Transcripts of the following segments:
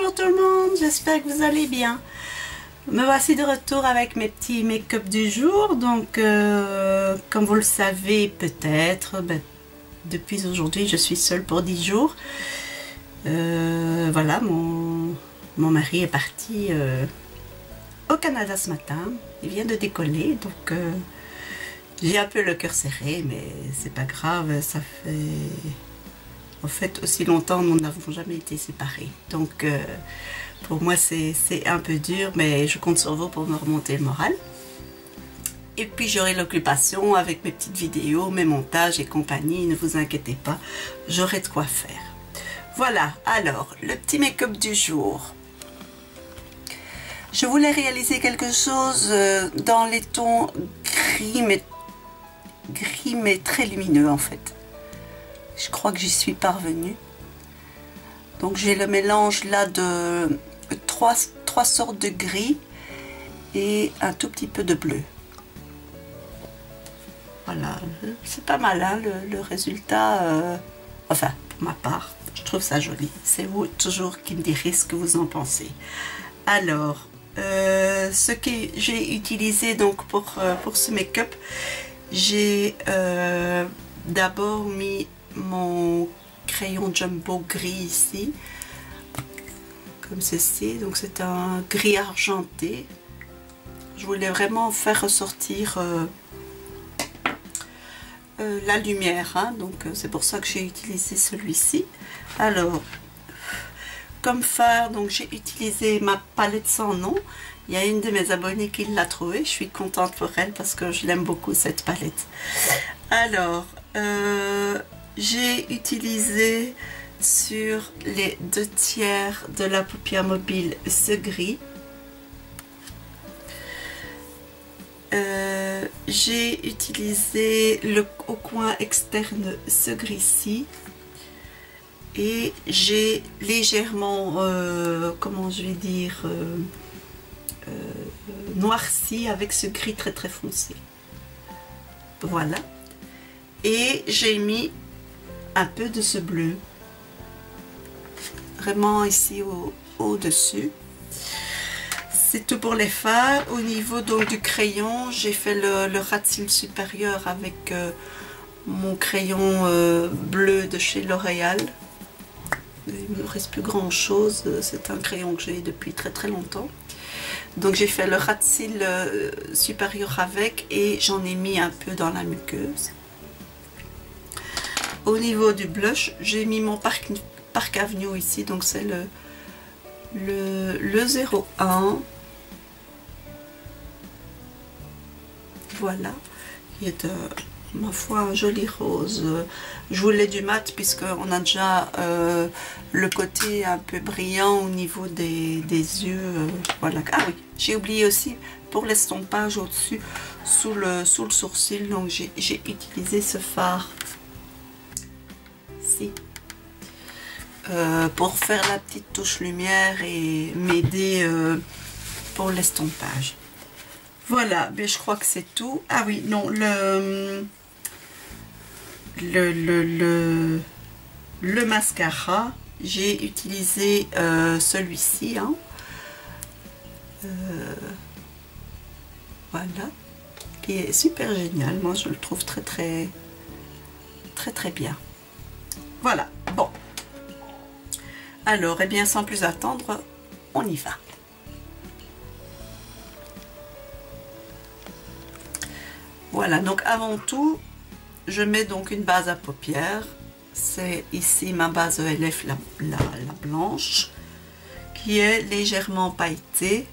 Bonjour tout le monde, j'espère que vous allez bien. Me voici de retour avec mes petits make-up du jour. Donc comme vous le savez peut-être, depuis aujourd'hui je suis seule pour 10 jours. Voilà, mon mari est parti au Canada ce matin. Il vient de décoller, donc j'ai un peu le cœur serré, mais c'est pas grave, ça fait... En fait, aussi longtemps, nous n'avons jamais été séparés. Donc, pour moi, c'est un peu dur, mais je compte sur vous pour me remonter le moral. Et puis, j'aurai l'occupation avec mes petites vidéos, mes montages et compagnie. Ne vous inquiétez pas, j'aurai de quoi faire. Voilà, alors, le petit make-up du jour. Je voulais réaliser quelque chose dans les tons gris, mais très lumineux, en fait. Je crois que j'y suis parvenue. Donc j'ai le mélange là de trois sortes de gris et un tout petit peu de bleu. Voilà, c'est pas mal hein, le résultat. Enfin, pour ma part, je trouve ça joli. C'est vous toujours qui me direz ce que vous en pensez. Alors, ce que j'ai utilisé donc pour ce make-up, j'ai d'abord mis mon crayon jumbo gris ici, comme ceci. Donc c'est un gris argenté. Je voulais vraiment faire ressortir la lumière, hein. Donc c'est pour ça que j'ai utilisé celui-ci. Alors, comme fard, donc j'ai utilisé ma palette sans nom. Il y a une de mes abonnées qui l'a trouvée. Je suis contente pour elle parce que je l'aime beaucoup cette palette. Alors, j'ai utilisé sur les 2/3 de la paupière mobile ce gris. J'ai utilisé au coin externe ce gris-ci. Et j'ai légèrement, comment je vais dire, noirci avec ce gris très très foncé. Voilà. Et j'ai mis un peu de ce bleu. Vraiment ici au-dessus. C'est tout pour les fards. Au niveau donc du crayon, j'ai fait le ras de cils supérieur avec mon crayon bleu de chez L'Oréal. Il ne me reste plus grand chose. C'est un crayon que j'ai depuis très très longtemps. Donc j'ai fait le ras de cils supérieur avec et j'en ai mis un peu dans la muqueuse. Au niveau du blush, j'ai mis mon Park Avenue ici, donc c'est le 01. Voilà, il est de, ma foi, un joli rose. Je voulais du mat puisqu'on a déjà le côté un peu brillant au niveau des yeux. Voilà. Ah oui, j'ai oublié aussi pour l'estompage au-dessus, sous le sourcil, donc j'ai utilisé ce fard. Pour faire la petite touche lumière et m'aider pour l'estompage. Voilà, mais je crois que c'est tout. Ah oui, non, le mascara, j'ai utilisé celui-ci, hein. Voilà, qui est super génial. Moi, je le trouve très très bien. Voilà, bon. Alors, eh bien, sans plus attendre, on y va. Voilà, donc avant tout, je mets donc une base à paupières. C'est ici ma base ELF, la blanche, qui est légèrement pailletée.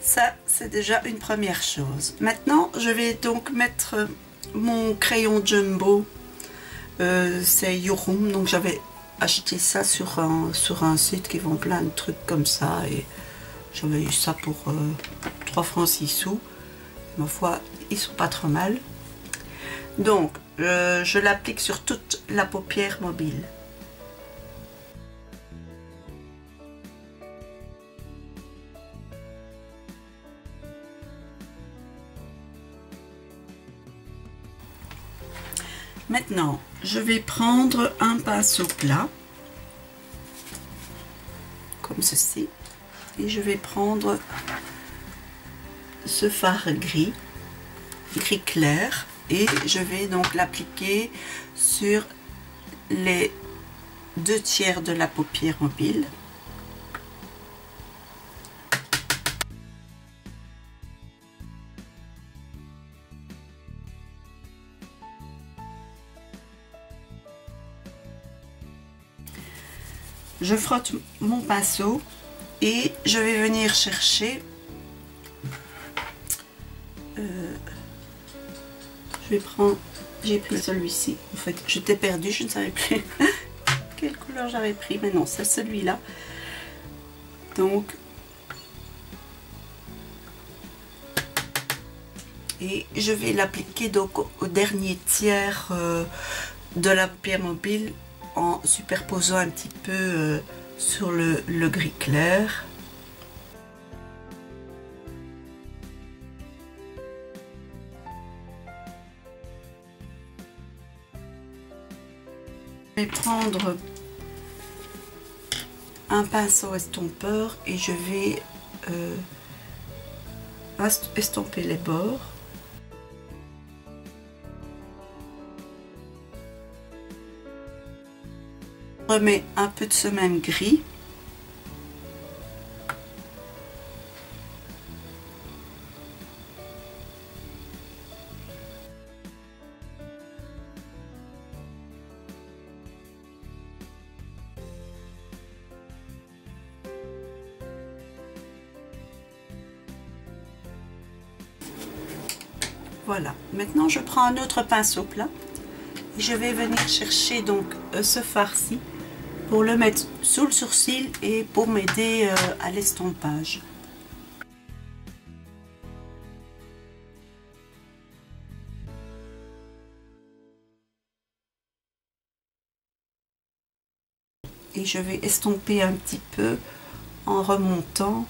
Ça, c'est déjà une première chose. Maintenant, je vais donc mettre mon crayon jumbo. C'est Youroom, donc j'avais acheté ça sur un site qui vend plein de trucs comme ça. Et j'avais eu ça pour 3 francs 6 sous. Ma foi, ils sont pas trop mal. Donc, je l'applique sur toute la paupière mobile. Maintenant, je vais prendre un pinceau plat, comme ceci, et je vais prendre ce fard gris clair, et je vais donc l'appliquer sur les 2/3 de la paupière mobile. Je frotte mon pinceau et je vais venir chercher j'ai pris celui-ci. En fait, j'étais perdue, je ne savais plus quelle couleur j'avais pris, mais non, c'est celui-là. Donc, et je vais l'appliquer donc au dernier tiers de la paupière mobile en superposant un petit peu sur le gris clair. Je vais prendre un pinceau estompeur et je vais estomper les bords. Je remets un peu de ce même gris. Voilà, maintenant je prends un autre pinceau plat et je vais venir chercher donc ce fard-ci pour le mettre sous le sourcil et pour m'aider à l'estompage. Et je vais estomper un petit peu en remontant.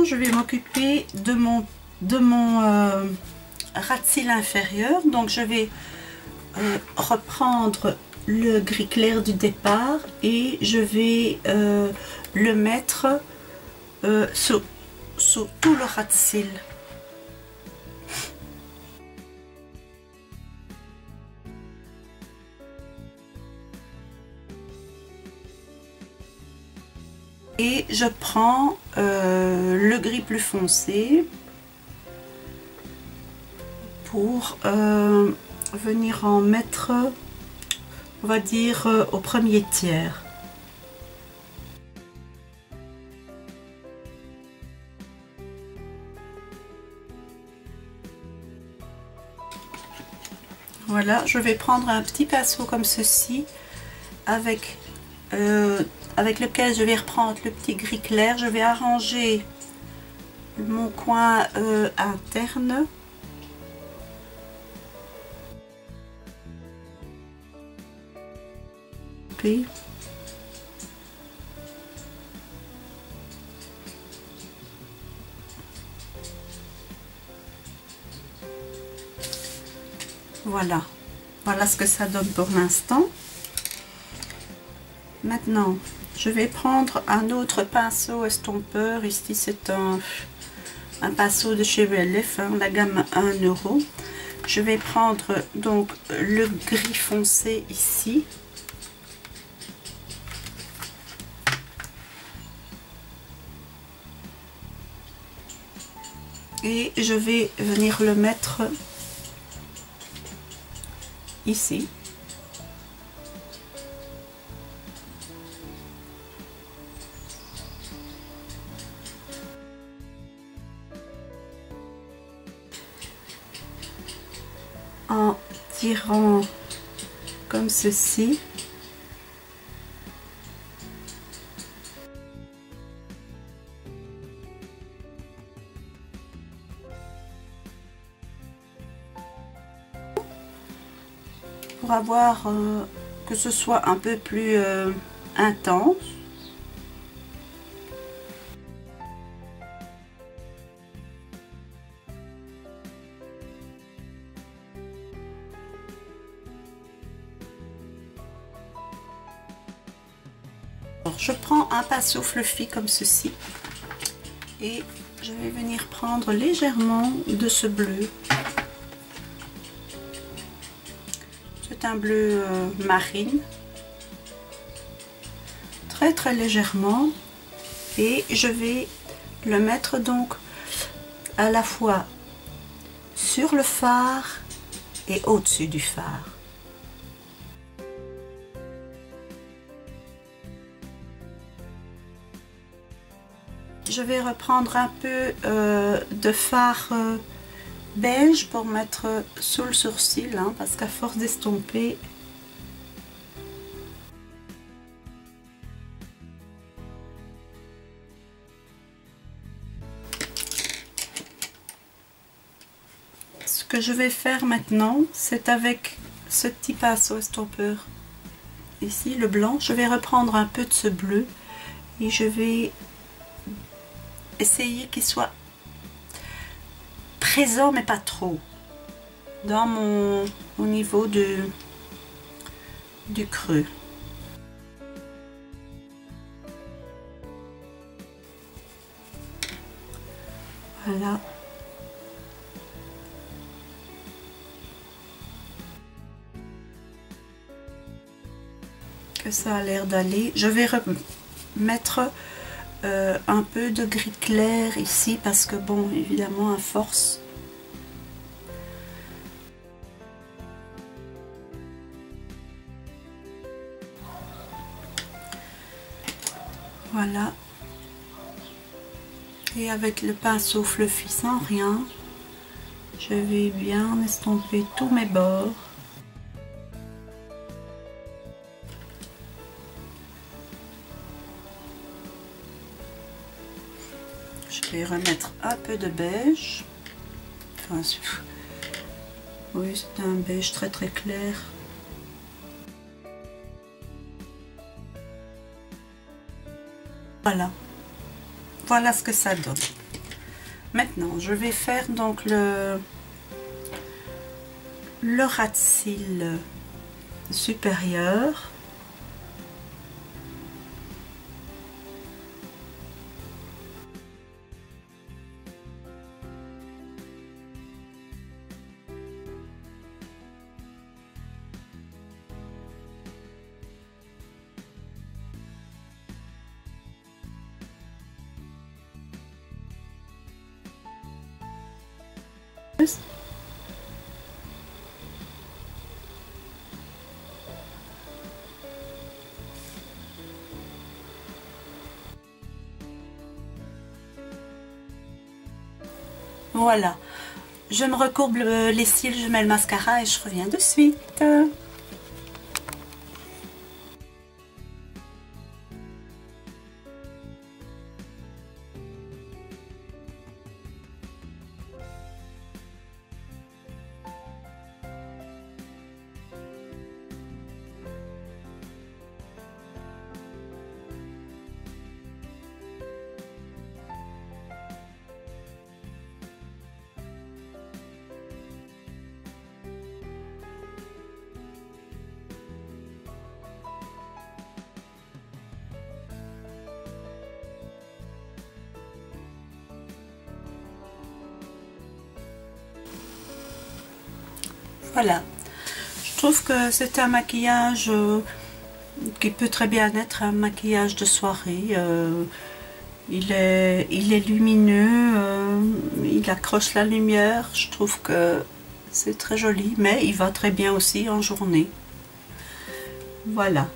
Je vais m'occuper de mon ras de cils inférieur. Donc je vais reprendre le gris clair du départ et je vais le mettre sous tout le ras de cils. Et je prends le gris plus foncé pour venir en mettre, on va dire, au premier tiers. Voilà, je vais prendre un petit pinceau comme ceci avec lequel je vais reprendre le petit gris clair. Je vais arranger mon coin interne. Puis voilà, voilà ce que ça donne pour l'instant. Maintenant, je vais prendre un autre pinceau estompeur. Ici, c'est un pinceau de chez VLF, hein, la gamme 1 €. Je vais prendre donc le gris foncé ici. Et je vais venir le mettre ici. En tirant comme ceci. Pour avoir que ce soit un peu plus intense. Alors, je prends un pinceau fluffy comme ceci et je vais venir prendre légèrement de ce bleu. C'est un bleu marine, très très légèrement, et je vais le mettre donc à la fois sur le fard et au-dessus du fard. Je vais reprendre un peu de fard beige pour mettre sous le sourcil, hein, parce qu'à force d'estomper, ce que je vais faire maintenant, c'est avec ce petit pinceau estompeur ici, le blanc, je vais reprendre un peu de ce bleu et je vais essayer qu'il soit présent mais pas trop dans au niveau du creux. Voilà. Que ça a l'air d'aller. Je vais remettre un peu de gris clair ici parce que bon, évidemment à force voilà, et avec le pinceau fluffy sans rien, je vais bien estomper tous mes bords. Je vais remettre un peu de beige. Enfin, oui, c'est un beige très très clair. Voilà. Voilà ce que ça donne. Maintenant, je vais faire donc le ras de cils supérieur. Voilà, je me recourbe les cils, je mets le mascara et je reviens de suite. Voilà, je trouve que c'est un maquillage qui peut très bien être un maquillage de soirée. Il est lumineux, il accroche la lumière, je trouve que c'est très joli, mais il va très bien aussi en journée. Voilà,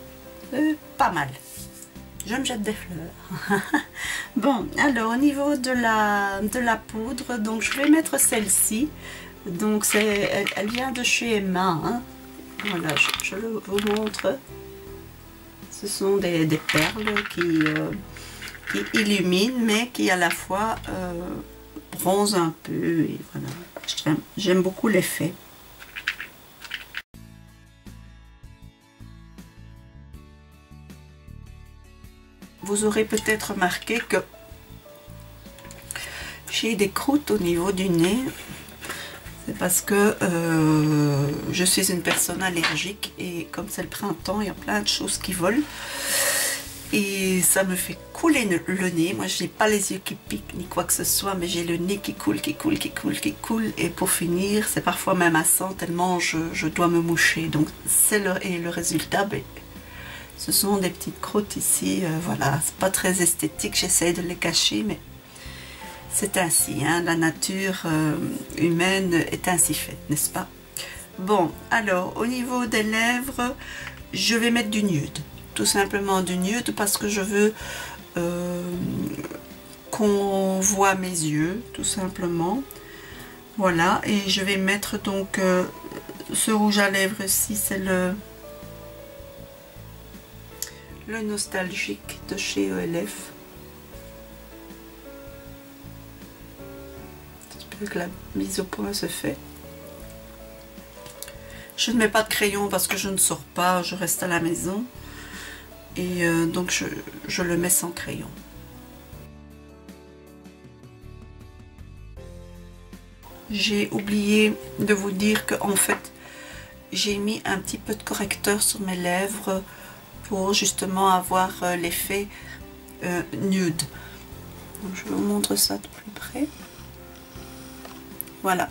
pas mal. Je me jette des fleurs. Bon, alors au niveau de la poudre, donc je vais mettre celle-ci. Donc elle vient de chez Emma, hein. Voilà, je vous montre. Ce sont des perles qui illuminent, mais qui à la fois bronzent un peu. Et voilà, j'aime beaucoup l'effet. Vous aurez peut-être remarqué que j'ai des croûtes au niveau du nez. C'est parce que je suis une personne allergique et comme c'est le printemps, il y a plein de choses qui volent. et ça me fait couler le nez. Moi je n'ai pas les yeux qui piquent ni quoi que ce soit, mais j'ai le nez qui coule, qui coule, qui coule, qui coule, et pour finir c'est parfois même à 100 tellement je dois me moucher. Donc c'est le résultat, ben, ce sont des petites croûtes ici, voilà, c'est pas très esthétique, j'essaie de les cacher, mais c'est ainsi, hein, la nature humaine est ainsi faite, n'est-ce pas? Bon, alors au niveau des lèvres, je vais mettre du nude, tout simplement du nude, parce que je veux qu'on voit mes yeux, tout simplement. Voilà, et je vais mettre donc ce rouge à lèvres-ci, c'est le nostalgique de chez ELF. J'espère que la mise au point se fait. Je ne mets pas de crayon parce que je ne sors pas, je reste à la maison. Et donc je le mets sans crayon. J'ai oublié de vous dire que en fait j'ai mis un petit peu de correcteur sur mes lèvres pour justement avoir l'effet nude. Donc je vous montre ça de plus près. Voilà.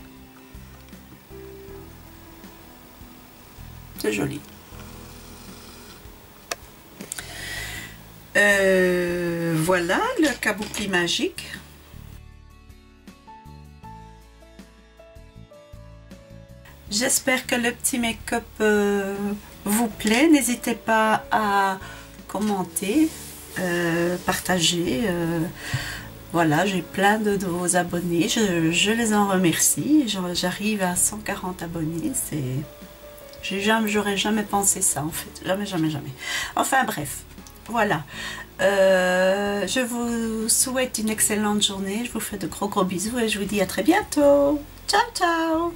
C'est joli. Voilà le kabuki magique. J'espère que le petit make-up vous plaît. N'hésitez pas à commenter, partager. Voilà, j'ai plein de vos abonnés. Je les en remercie. J'arrive à 140 abonnés. J'aurais jamais pensé ça en fait. Jamais, jamais, jamais. Enfin bref, voilà. Je vous souhaite une excellente journée. Je vous fais de gros bisous et je vous dis à très bientôt. Ciao, ciao!